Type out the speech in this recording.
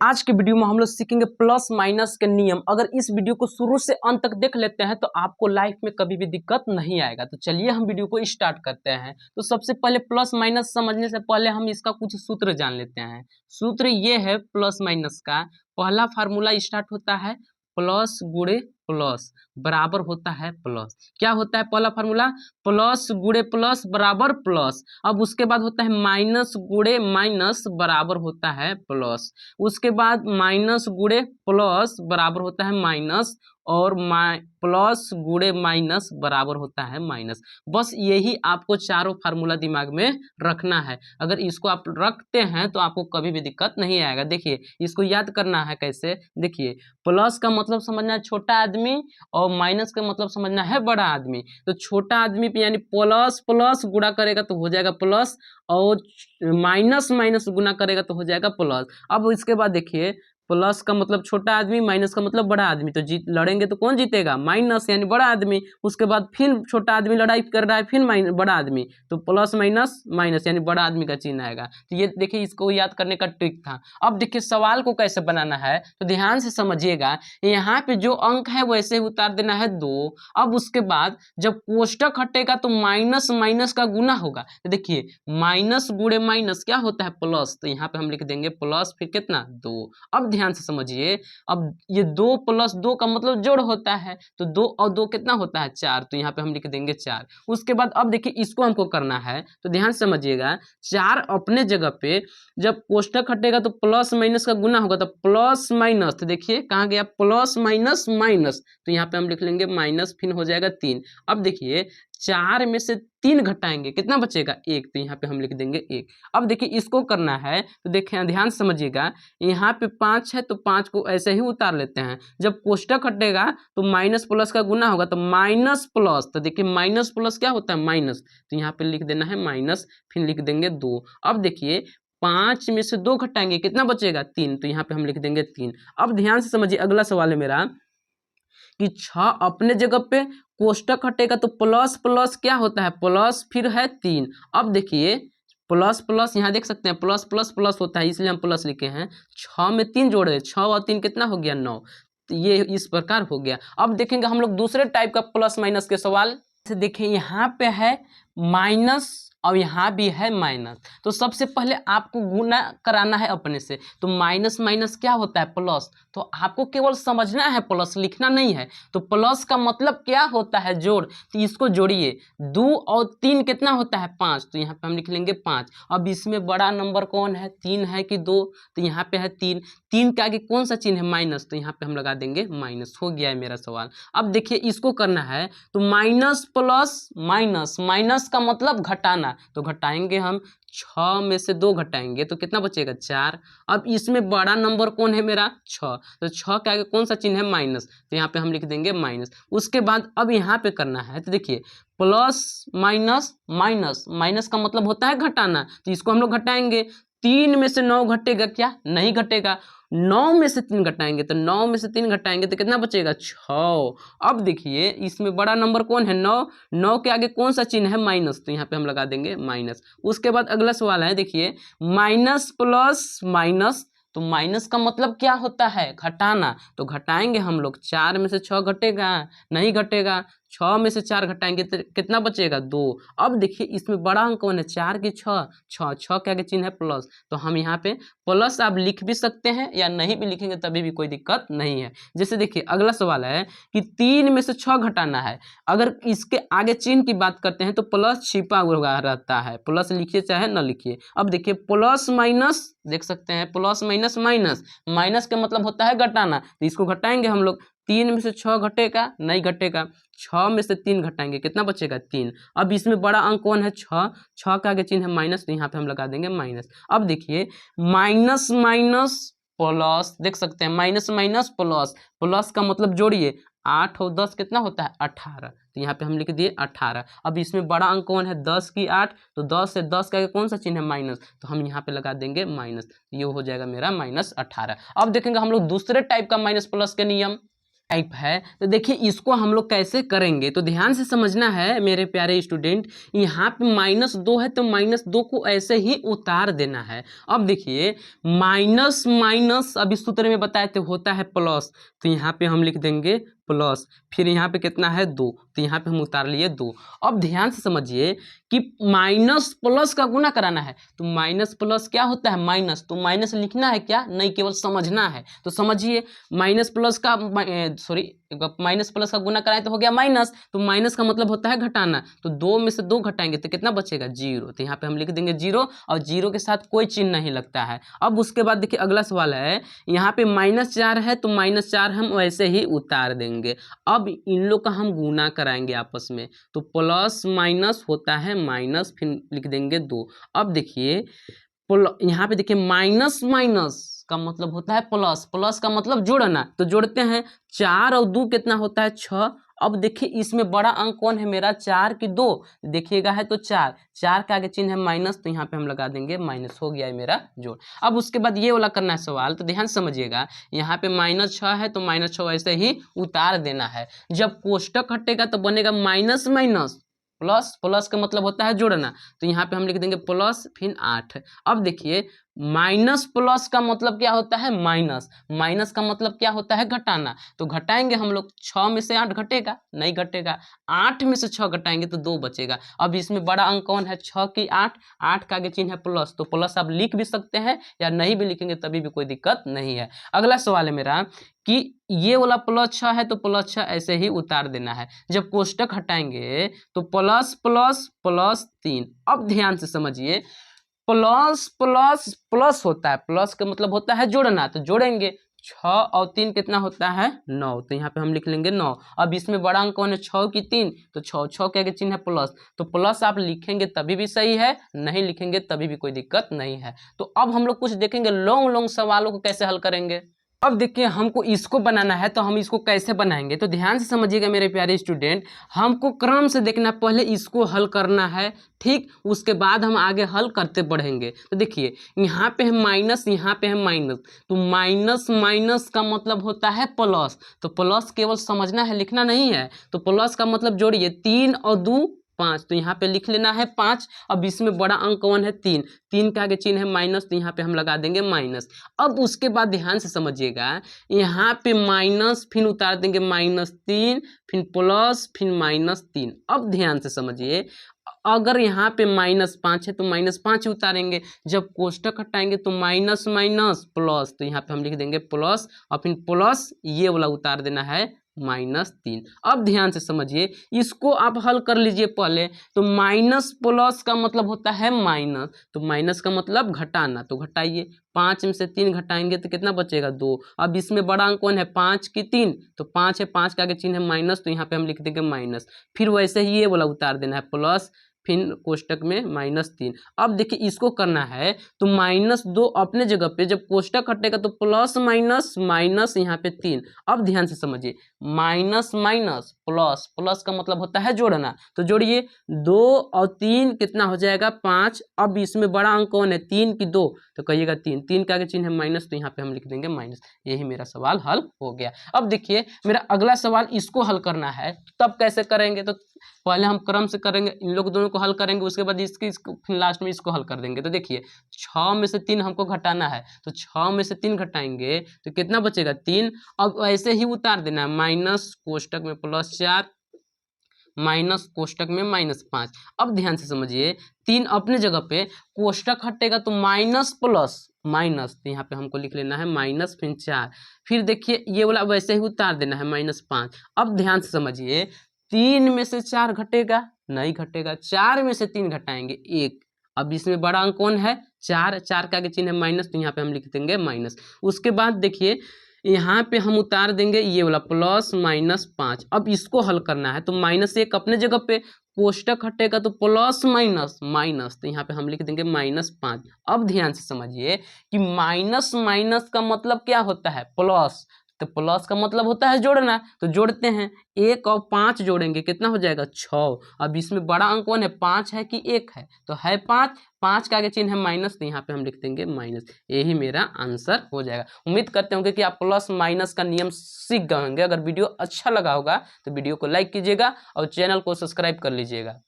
आज के वीडियो में हम लोग सीखेंगे प्लस माइनस के नियम। अगर इस वीडियो को शुरू से अंत तक देख लेते हैं तो आपको लाइफ में कभी भी दिक्कत नहीं आएगा। तो चलिए हम वीडियो को स्टार्ट करते हैं। तो सबसे पहले प्लस माइनस समझने से पहले हम इसका कुछ सूत्र जान लेते हैं। सूत्र ये है प्लस माइनस का। पहला फार्मूला स्टार्ट होता है प्लस गुणे प्लस बराबर होता है प्लस। क्या होता है पहला फार्मूला? प्लस गुणे प्लस बराबर प्लस। अब उसके बाद होता है माइनस गुणे माइनस बराबर होता है प्लस। उसके बाद माइनस गुणे प्लस बराबर होता है माइनस और प्लस गुणे माइनस बराबर होता है माइनस। बस यही आपको चारों फार्मूला दिमाग में रखना है। अगर इसको आप रखते हैं तो आपको कभी भी दिक्कत नहीं आएगा। देखिए इसको याद करना है कैसे। देखिए प्लस का मतलब समझना है छोटा आदमी और माइनस का मतलब समझना है बड़ा आदमी। तो छोटा आदमी पे यानी प्लस प्लस गुणा करेगा तो हो जाएगा प्लस और माइनस माइनस गुना करेगा तो हो जाएगा प्लस। अब इसके बाद देखिए प्लस का मतलब छोटा आदमी, माइनस का मतलब बड़ा आदमी। तो जीत लड़ेंगे तो कौन जीतेगा? माइनस यानी बड़ा आदमी। उसके बाद फिर छोटा आदमी लड़ाई कर रहा है, फिर बड़ा आदमी, तो प्लस माइनस माइनस यानी बड़ा आदमी का चिन्ह आएगा। तो ये देखिए इसको याद करने का ट्रिक था। अब देखिए सवाल को कैसे बनाना है तो ध्यान से समझिएगा। यहाँ पे जो अंक है वैसे ही उतार देना है 2। अब उसके बाद जब कोष्टक हटेगा तो माइनस माइनस का गुना होगा। तो देखिए माइनस गुणे माइनस क्या होता है? प्लस। तो यहाँ पे हम लिख देंगे प्लस फिर कितना 2। अब ध्यान से समझिए। अब ये 2 प्लस 2 का मतलब जोड़ होता है। तो 2 और 2 कितना होता है? 4। तो यहाँ पे हम लिख देंगे 4। उसके बाद अब देखिए इसको हमको करना है तो ध्यान से समझिएगा। 4 अपने जगह पे जब कोष्टक हटेगा तो प्लस माइनस का गुना होगा। तो प्लस माइनस, तो देखिए कहाँ गया? Plus minus minus. तो यहाँ पे हम लिख लेंगे माइनस फिर हो जाएगा 3। अब देखिए 4 में से 3 घटाएंगे कितना बचेगा? 1। तो यहाँ पे हम लिख देंगे 1। अब देखिए इसको करना है तो देखिए ध्यान समझिएगा। यहाँ पे 5 है तो 5 को ऐसे ही उतार लेते हैं। जब कोष्टक हटेगा तो माइनस प्लस का गुना होगा तो माइनस प्लस। तो देखिए माइनस प्लस क्या होता है? माइनस। तो यहाँ पे लिख देना है माइनस फिर लिख देंगे 2। अब देखिए 5 में से 2 घटाएंगे कितना बचेगा? 3। तो यहाँ पे हम लिख देंगे 3। अब ध्यान से समझिए अगला सवाल है मेरा कि 6 अपने जगह पे कोष्टक हटेगा तो प्लस प्लस क्या होता है? प्लस फिर है 3। अब देखिए प्लस प्लस यहाँ देख सकते हैं प्लस प्लस प्लस होता है इसलिए हम प्लस लिखे हैं। 6 में 3 जोड़े, 6 और 3 कितना हो गया? 9। तो ये इस प्रकार हो गया। अब देखेंगे हम लोग दूसरे टाइप का प्लस माइनस के सवाल से। देखिए यहाँ पे है माइनस और यहाँ भी है माइनस। तो सबसे पहले आपको गुना कराना है अपने से। तो माइनस माइनस क्या होता है? प्लस। तो आपको केवल समझना है, प्लस लिखना नहीं है। तो प्लस का मतलब क्या होता है? जोड़। तो इसको जोड़िए। 2 और 3 कितना होता है? 5। तो यहाँ पे हम लिख लेंगे 5। अब इसमें बड़ा नंबर कौन है? 3 है कि 2? तो यहाँ पे है 3। 3 के आगे कौन सा चिन्ह है? माइनस। तो यहाँ पे हम लगा देंगे माइनस। हो गया है मेरा सवाल। अब देखिए इसको करना है तो माइनस प्लस माइनस, माइनस का मतलब घटाना। तो घटाएंगे हम 6 में से 2 घटाएंगे तो कितना बचेगा? 4। अब इसमें बड़ा नंबर कौन है मेरा? 6। तो 6 के आगे कौन सा चिन्ह है? माइनस। तो यहाँ पे हम लिख देंगे माइनस। उसके बाद अब यहाँ पे करना है तो देखिए प्लस माइनस माइनस, माइनस का मतलब होता है घटाना। तो इसको हम लोग घटाएंगे। 3 में से 9 घटेगा क्या? नहीं घटेगा। 9 में से 3 घटाएंगे तो 9 में से 3 घटाएंगे तो कितना बचेगा? 6। अब देखिए इसमें बड़ा नंबर कौन है? 9। 9 के आगे कौन सा चिन्ह है? माइनस। तो यहाँ पे हम लगा देंगे माइनस। उसके बाद अगला सवाल है देखिए माइनस प्लस माइनस। तो माइनस का मतलब क्या होता है? घटाना। तो घटाएंगे हम लोग। 4 में से 6 घटेगा? नहीं घटेगा। 6 में से 4 घटाएंगे तो कितना बचेगा? 2। अब देखिए इसमें बड़ा अंक कौन है? 4 की 6, 6 के आगे चिन्ह है प्लस। तो हम यहाँ पे प्लस आप लिख भी सकते हैं या नहीं भी लिखेंगे तभी भी कोई दिक्कत नहीं है। जैसे देखिए अगला सवाल है कि 3 में से 6 घटाना है। अगर इसके आगे चिन्ह की बात करते हैं तो प्लस छिपा हुआ रहता है। प्लस लिखिए चाहे न लिखिए। अब देखिए प्लस माइनस देख सकते हैं प्लस माइनस माइनस, माइनस का मतलब होता है घटाना। तो इसको घटाएंगे हम लोग। 3 में से 6 घटेगा? नहीं घटेगा। 6 में से 3 घटाएंगे कितना बचेगा? 3। अब इसमें बड़ा अंक कौन है? 6। 6 का आगे चिन्ह है माइनस। तो यहाँ पे हम लगा देंगे माइनस। अब देखिए माइनस माइनस प्लस देख सकते हैं माइनस माइनस प्लस। प्लस का मतलब जोड़िए। 8 और 10 कितना होता है? 18। तो यहाँ पे हम लिख दिए 18। अब इसमें बड़ा अंक कौन है? 10 की 8। तो 10 से 10 का कौन सा चिन्ह है? माइनस। तो हम यहाँ पे लगा देंगे माइनस। ये हो जाएगा मेरा -18। अब देखेंगे हम लोग दूसरे टाइप का माइनस प्लस के नियम। टाइप है। तो देखिए इसको हम लोग कैसे करेंगे, तो ध्यान से समझना है मेरे प्यारे स्टूडेंट। यहाँ पे -2 है तो -2 को ऐसे ही उतार देना है। अब देखिए माइनस माइनस अभी सूत्र में बताए थे होता है प्लस, तो यहाँ पे हम लिख देंगे प्लस, फिर यहाँ पे कितना है 2, तो यहाँ पे हम उतार लिए 2। अब ध्यान से समझिए कि माइनस प्लस का गुना कराना है, तो माइनस प्लस क्या होता है माइनस, तो माइनस लिखना है क्या नहीं, केवल समझना है। तो समझिए माइनस प्लस का माइनस प्लस का गुना कराएं तो हो गया माइनस, तो माइनस का मतलब होता है घटाना, तो 2 में से 2 घटाएंगे तो कितना बचेगा 0, तो यहाँ पे हम लिख देंगे 0 और 0 के साथ कोई चिन्ह नहीं लगता है। अब उसके बाद देखिए अगला सवाल है, यहाँ पे -4 है तो -4 हम वैसे ही उतार देंगे। अब इन लोग का हम गुना कराएंगे आपस में, तो प्लस माइनस होता है माइनस, फिर लिख देंगे 2। अब देखिए यहाँ पे देखिए माइनस माइनस का मतलब होता है प्लस, प्लस का मतलब जोड़ना, तो जोड़ते हैं 4 और 2 कितना होता है 6। अब देखिए इसमें बड़ा अंक कौन है मेरा 4 की 2, देखिएगा है तो 4, 4 के आगे चिन्ह है माइनस, तो यहाँ पे हम लगा देंगे माइनस, हो गया है मेरा जोड़। अब उसके बाद ये वाला करना है सवाल, तो ध्यान समझिएगा यहाँ पे -6 है तो -6 ऐसे ही उतार देना है। जब कोष्टक हटेगा तो बनेगा माइनस माइनस प्लस, प्लस का मतलब होता है जोड़ना, तो यहाँ पे हम लिख देंगे प्लस फिर 8। अब देखिए माइनस प्लस का मतलब क्या होता है माइनस, माइनस का मतलब क्या होता है घटाना, तो घटाएंगे हम लोग 6 में से 8 घटेगा नहीं घटेगा, 8 में से 6 घटाएंगे तो 2 बचेगा। अब इसमें बड़ा अंक कौन है 6 की 8, 8 का आगे चिन्ह है प्लस, तो प्लस आप लिख भी सकते हैं या नहीं भी लिखेंगे तभी भी कोई दिक्कत नहीं है। अगला सवाल है मेरा कि ये वाला +6 है तो +6 ऐसे ही उतार देना है। जब कोष्टक हटाएंगे तो प्लस प्लस प्लस 3। अब ध्यान से समझिए प्लस प्लस प्लस होता है, प्लस का मतलब होता है जोड़ना, तो जोड़ेंगे 6 और 3 कितना होता है 9, तो यहाँ पे हम लिख लेंगे 9। अब इसमें बड़ा अंक कौन है 6 की 3, तो 6 के आगे चिन्ह है प्लस, तो प्लस आप लिखेंगे तभी भी सही है, नहीं लिखेंगे तभी भी कोई दिक्कत नहीं है। तो अब हम लोग कुछ देखेंगे लॉन्ग लॉन्ग सवालों को कैसे हल करेंगे। अब देखिए हमको इसको बनाना है तो हम इसको कैसे बनाएंगे, तो ध्यान से समझिएगा मेरे प्यारे स्टूडेंट। हमको क्रम से देखना, पहले इसको हल करना है, ठीक, उसके बाद हम आगे हल करते बढ़ेंगे। तो देखिए यहाँ पे है माइनस, यहाँ पे है माइनस, तो माइनस माइनस का मतलब होता है प्लस, तो प्लस केवल समझना है लिखना नहीं है। तो प्लस का मतलब जोड़िए 3 और 2 5, तो यहाँ पे लिख लेना है 5। अब इसमें बड़ा अंक कौन है 3, 3 के आगे चिन्ह है माइनस, तो यहाँ पे हम लगा देंगे माइनस। अब उसके बाद ध्यान से समझिएगा, यहाँ पे माइनस फिर उतार देंगे -3, फिर प्लस फिर -3। अब ध्यान से समझिए, अगर यहाँ पे -5 है तो -5 ही उतारेंगे, जब कोष्टक हटाएंगे तो माइनस माइनस प्लस, तो यहाँ पे हम लिख देंगे प्लस और फिर प्लस ये वाला उतार देना है -3। अब ध्यान से समझिए, इसको आप हल कर लीजिए पहले। तो माइनस प्लस का मतलब होता है माइनस, तो माइनस का मतलब घटाना, तो घटाइए 5 में से 3 घटाएंगे तो कितना बचेगा 2। अब इसमें बड़ा अंक कौन है 5 की 3, तो 5 है, 5 के आगे चिन्ह है माइनस, तो यहाँ पे हम लिख देंगे माइनस। फिर वैसे ही ये वाला उतार देना है प्लस, फिर कोष्टक में -3। अब देखिए इसको करना है तो -2 अपने जगह पे, जब कोष्टक हटेगा तो प्लस माइनस माइनस यहाँ पे 3। अब ध्यान से समझिए, माइनस माइनस प्लस, प्लस का मतलब होता है जोड़ना, तो जोड़िए 2 और 3 कितना हो जाएगा 5। अब इसमें बड़ा अंक कौन है 3 की 2, तो कहिएगा 3, 3 का आगे चिन्ह है माइनस, तो यहाँ पे हम लिख देंगे माइनस। यही मेरा सवाल हल हो गया। अब देखिए मेरा अगला सवाल, इसको हल करना है, तब कैसे करेंगे, तो पहले हम क्रम से करेंगे, इन लोग दोनों को हल करेंगे, उसके बाद इसको फिर लास्ट में इसको हल कर देंगे। तो देखिए 6 में से 3 हमको घटाना है, तो 6 में से 3 घटाएंगे तो कितना बचेगा 3। अब ऐसे ही उतार देना है, माइनस कोष्टक में +4 माइनस कोष्टक में -5। अब ध्यान से समझिए, 3 अपने जगह पे, कोष्टक हटेगा तो माइनस प्लस माइनस, तो यहाँ पे हमको लिख लेना है माइनस फिर 4। फिर देखिए ये वाला वैसे ही उतार देना है -5। अब ध्यान से समझिए, 3 में से 4 घटेगा नहीं घटेगा, 4 में से 3 घटाएंगे 1। अब इसमें बड़ा अंक कौन है 4, 4 के आगे चिन्ह है माइनस, तो यहाँ पे हम लिख देंगे माइनस। उसके बाद देखिए यहाँ पे हम उतार देंगे ये वाला +-5। अब इसको हल करना है तो -1 अपने जगह पे, कोष्टक हटेगा तो प्लस माइनस माइनस, तो यहाँ पे हम लिख देंगे -5। अब ध्यान से समझिए कि माइनस माइनस का मतलब क्या होता है प्लस, तो प्लस का मतलब होता है जोड़ना, तो जोड़ते हैं। 1 और 5 जोड़ेंगे कितना हो जाएगा 6। अब इसमें बड़ा अंक कौन है, 5 है कि 1 है, तो है 5, 5 का आगे चिन्ह है माइनस, तो यहाँ पे हम लिख देंगे माइनस। यही मेरा आंसर हो जाएगा। उम्मीद करते होंगे कि आप प्लस माइनस का नियम सीख गए होंगे। अगर वीडियो अच्छा लगा होगा तो वीडियो को लाइक कीजिएगा और चैनल को सब्सक्राइब कर लीजिएगा।